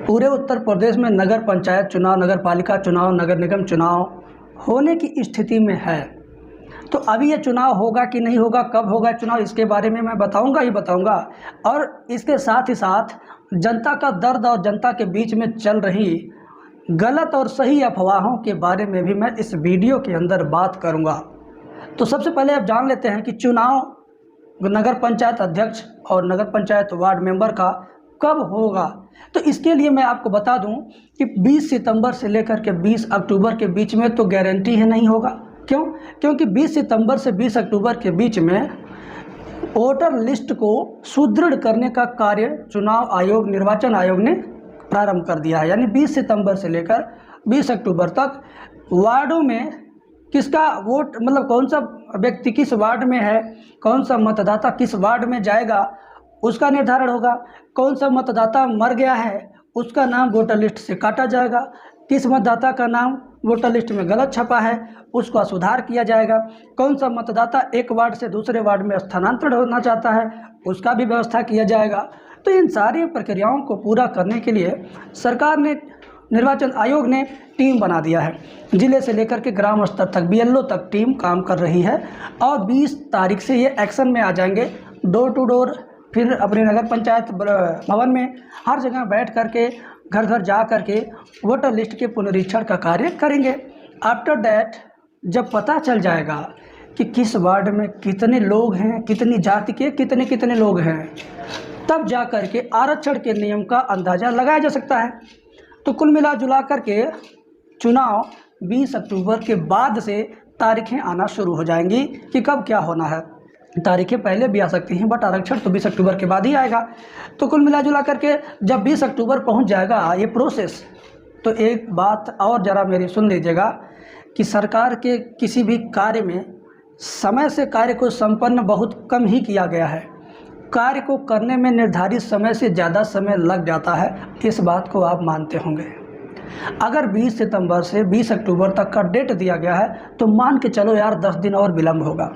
पूरे उत्तर प्रदेश में नगर पंचायत चुनाव, नगर पालिका चुनाव, नगर निगम चुनाव होने की स्थिति में है। तो अभी ये चुनाव होगा कि नहीं होगा, कब होगा चुनाव, इसके बारे में मैं बताऊंगा ही बताऊंगा। और इसके साथ ही साथ जनता का दर्द और जनता के बीच में चल रही गलत और सही अफवाहों के बारे में भी मैं इस वीडियो के अंदर बात करूंगा। तो सबसे पहले आप जान लेते हैं कि चुनाव नगर पंचायत अध्यक्ष और नगर पंचायत वार्ड मेंबर का कब होगा। तो इसके लिए मैं आपको बता दूं कि 20 सितंबर से लेकर के 20 अक्टूबर के बीच में तो गारंटी है नहीं होगा। क्यों? क्योंकि 20 सितंबर से 20 अक्टूबर के बीच में वोटर लिस्ट को सुदृढ़ करने का कार्य चुनाव आयोग, निर्वाचन आयोग ने प्रारंभ कर दिया है। यानी 20 सितंबर से लेकर 20 अक्टूबर तक वार्डों में किसका वोट, मतलब कौन सा व्यक्ति किस वार्ड में है, कौन सा मतदाता किस वार्ड में जाएगा, उसका निर्धारण होगा। कौन सा मतदाता मर गया है उसका नाम वोटर लिस्ट से काटा जाएगा। किस मतदाता का नाम वोटर लिस्ट में गलत छपा है उसका सुधार किया जाएगा। कौन सा मतदाता एक वार्ड से दूसरे वार्ड में स्थानांतरण होना चाहता है उसका भी व्यवस्था किया जाएगा। तो इन सारी प्रक्रियाओं को पूरा करने के लिए सरकार ने, निर्वाचन आयोग ने टीम बना दिया है। जिले से लेकर के ग्राम स्तर तक, BLO तक टीम काम कर रही है और 20 तारीख से ये एक्शन में आ जाएंगे। डोर टू डोर, फिर अपने नगर पंचायत भवन में हर जगह बैठ करके, घर घर जा करके वोटर लिस्ट के पुनरीक्षण का कार्य करेंगे। आफ्टर दैट जब पता चल जाएगा कि किस वार्ड में कितने लोग हैं, कितनी जाति के कितने कितने लोग हैं, तब जा कर के आरक्षण के नियम का अंदाज़ा लगाया जा सकता है। तो कुल मिला जुला करके चुनाव 20 अक्टूबर के बाद से तारीखें आना शुरू हो जाएंगी कि कब क्या होना है। तारीखें पहले भी आ सकती हैं बट आरक्षण तो 20 अक्टूबर के बाद ही आएगा। तो कुल मिला जुला करके जब 20 अक्टूबर पहुंच जाएगा ये प्रोसेस, तो एक बात और ज़रा मेरी सुन लीजिएगा कि सरकार के किसी भी कार्य में समय से कार्य को संपन्न बहुत कम ही किया गया है। कार्य को करने में निर्धारित समय से ज़्यादा समय लग जाता है, इस बात को आप मानते होंगे। अगर 20 सितंबर से 20 अक्टूबर तक का डेट दिया गया है तो मान के चलो यार 10 दिन और विलम्ब होगा।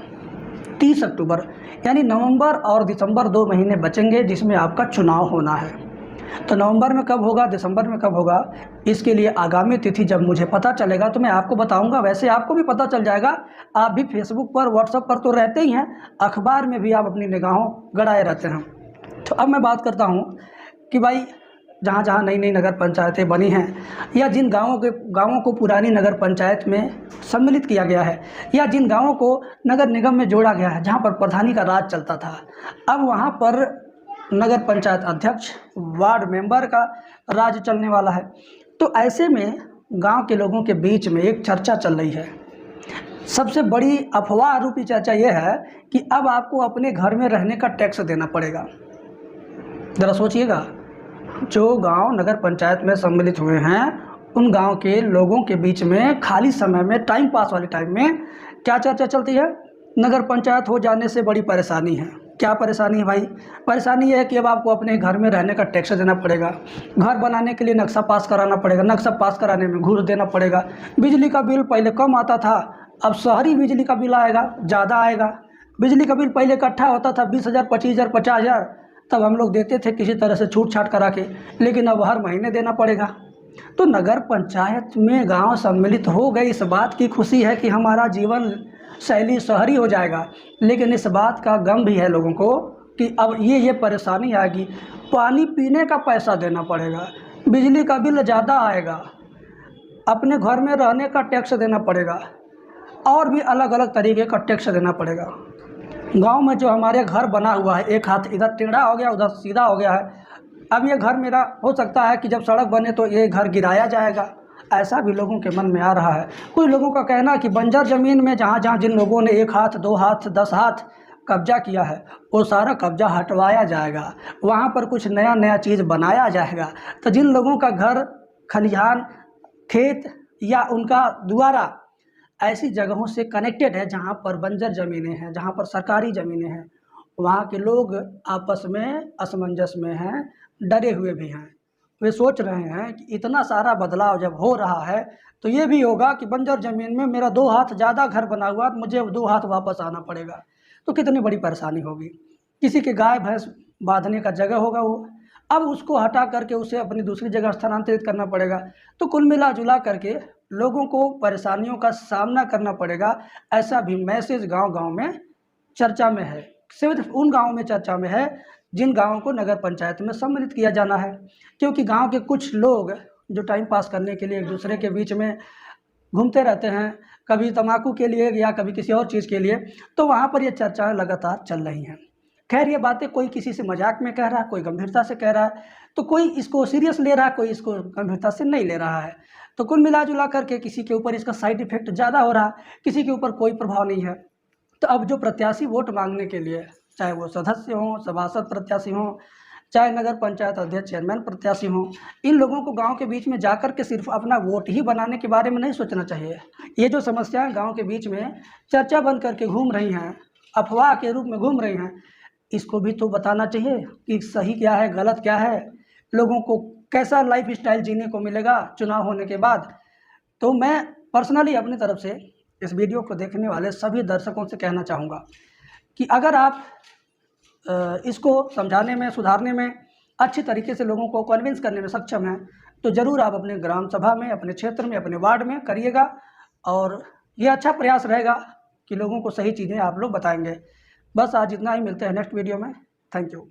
30 अक्टूबर यानी नवंबर और दिसंबर 2 महीने बचेंगे जिसमें आपका चुनाव होना है। तो नवंबर में कब होगा, दिसंबर में कब होगा, इसके लिए आगामी तिथि जब मुझे पता चलेगा तो मैं आपको बताऊंगा। वैसे आपको भी पता चल जाएगा, आप भी फेसबुक पर, व्हाट्सएप पर तो रहते ही हैं, अखबार में भी आप अपनी निगाहों गड़ाए रहते हैं। तो अब मैं बात करता हूं कि भाई जहां जहां नई नई नगर पंचायतें बनी हैं या जिन गाँवों को पुरानी नगर पंचायत में सम्मिलित किया गया है या जिन गाँवों को नगर निगम में जोड़ा गया है जहाँ पर प्रधानी का राज चलता था, अब वहाँ पर नगर पंचायत अध्यक्ष, वार्ड मेंबर का राज चलने वाला है। तो ऐसे में गांव के लोगों के बीच में एक चर्चा चल रही है। सबसे बड़ी अफवाह रूपी चर्चा यह है कि अब आपको अपने घर में रहने का टैक्स देना पड़ेगा। ज़रा सोचिएगा, जो गांव नगर पंचायत में सम्मिलित हुए हैं उन गांव के लोगों के बीच में खाली समय में, टाइम पास वाले टाइम में क्या चर्चा चलती है? नगर पंचायत हो जाने से बड़ी परेशानी है। क्या परेशानी है भाई? परेशानी यह है कि अब आपको अपने घर में रहने का टैक्स देना पड़ेगा, घर बनाने के लिए नक्शा पास कराना पड़ेगा, नक्शा पास कराने में घूस देना पड़ेगा, बिजली का बिल पहले कम आता था, अब शहरी बिजली का बिल आएगा, ज़्यादा आएगा। बिजली का बिल पहले इकट्ठा होता था 20,000, 25,000, 50,000, तब हम लोग देते थे किसी तरह से छूट छाट करा के, लेकिन अब हर महीने देना पड़ेगा। तो नगर पंचायत में गांव सम्मिलित हो गए, इस बात की खुशी है कि हमारा जीवन शैली शहरी हो जाएगा, लेकिन इस बात का गम भी है लोगों को कि अब ये परेशानी आएगी, पानी पीने का पैसा देना पड़ेगा, बिजली का बिल ज़्यादा आएगा, अपने घर में रहने का टैक्स देना पड़ेगा और भी अलग अलग तरीके का टैक्स देना पड़ेगा। गांव में जो हमारे घर बना हुआ है, एक हाथ इधर टेढ़ा हो गया, उधर सीधा हो गया है, अब ये घर मेरा हो सकता है कि जब सड़क बने तो ये घर गिराया जाएगा, ऐसा भी लोगों के मन में आ रहा है। कुछ लोगों का कहना है कि बंजर ज़मीन में जहाँ जहाँ जिन लोगों ने 1 हाथ, 2 हाथ, 10 हाथ कब्जा किया है वो सारा कब्जा हटवाया जाएगा, वहाँ पर कुछ नया नया चीज़ बनाया जाएगा। तो जिन लोगों का घर, खलिहान, खेत या उनका द्वारा ऐसी जगहों से कनेक्टेड है जहाँ पर बंजर ज़मीनें हैं, जहाँ पर सरकारी ज़मीनें हैं, वहाँ के लोग आपस में असमंजस में हैं, डरे हुए भी हैं। वे सोच रहे हैं कि इतना सारा बदलाव जब हो रहा है तो ये भी होगा कि बंजर ज़मीन में मेरा 2 हाथ ज़्यादा घर बना हुआ, मुझे 2 हाथ वापस आना पड़ेगा, तो कितनी बड़ी परेशानी होगी। किसी के गाय भैंस बांधने का जगह होगा वो, अब उसको हटा करके उसे अपनी दूसरी जगह स्थानांतरित करना पड़ेगा। तो कुल मिला जुला करके लोगों को परेशानियों का सामना करना पड़ेगा। ऐसा भी मैसेज गांव-गांव में चर्चा में है। सिर्फ उन गाँवों में चर्चा में है जिन गाँवों को नगर पंचायत में सम्मिलित किया जाना है, क्योंकि गाँव के कुछ लोग जो टाइम पास करने के लिए एक दूसरे के बीच में घूमते रहते हैं, कभी तम्बाकू के लिए या कभी किसी और चीज़ के लिए, तो वहाँ पर ये चर्चाएँ लगातार चल रही हैं। खैर, ये बातें कोई किसी से मजाक में कह रहा है, कोई गंभीरता से कह रहा है, तो कोई इसको सीरियस ले रहा है, कोई इसको गंभीरता से नहीं ले रहा है। तो कुल मिला जुला करके किसी के ऊपर इसका साइड इफ़ेक्ट ज़्यादा हो रहा है, किसी के ऊपर कोई प्रभाव नहीं है। तो अब जो प्रत्याशी वोट मांगने के लिए, चाहे वो सदस्य हों, सभासद प्रत्याशी हों, चाहे नगर पंचायत अध्यक्ष चेयरमैन प्रत्याशी हों, इन लोगों को गांव के बीच में जाकर के सिर्फ अपना वोट ही बनाने के बारे में नहीं सोचना चाहिए। ये जो समस्याएं गांव के बीच में चर्चा बन करके घूम रही हैं, अफवाह के रूप में घूम रही हैं, इसको भी तो बताना चाहिए कि सही क्या है, गलत क्या है, लोगों को कैसा लाइफ स्टाइल जीने को मिलेगा चुनाव होने के बाद। तो मैं पर्सनली अपनी तरफ से इस वीडियो को देखने वाले सभी दर्शकों से कहना चाहूँगा कि अगर आप इसको समझाने में, सुधारने में, अच्छी तरीके से लोगों को कन्विंस करने में सक्षम हैं, तो ज़रूर आप अपने ग्राम सभा में, अपने क्षेत्र में, अपने वार्ड में करिएगा। और ये अच्छा प्रयास रहेगा कि लोगों को सही चीज़ें आप लोग बताएंगे। बस आज इतना ही, मिलते हैं नेक्स्ट वीडियो में। Thank you.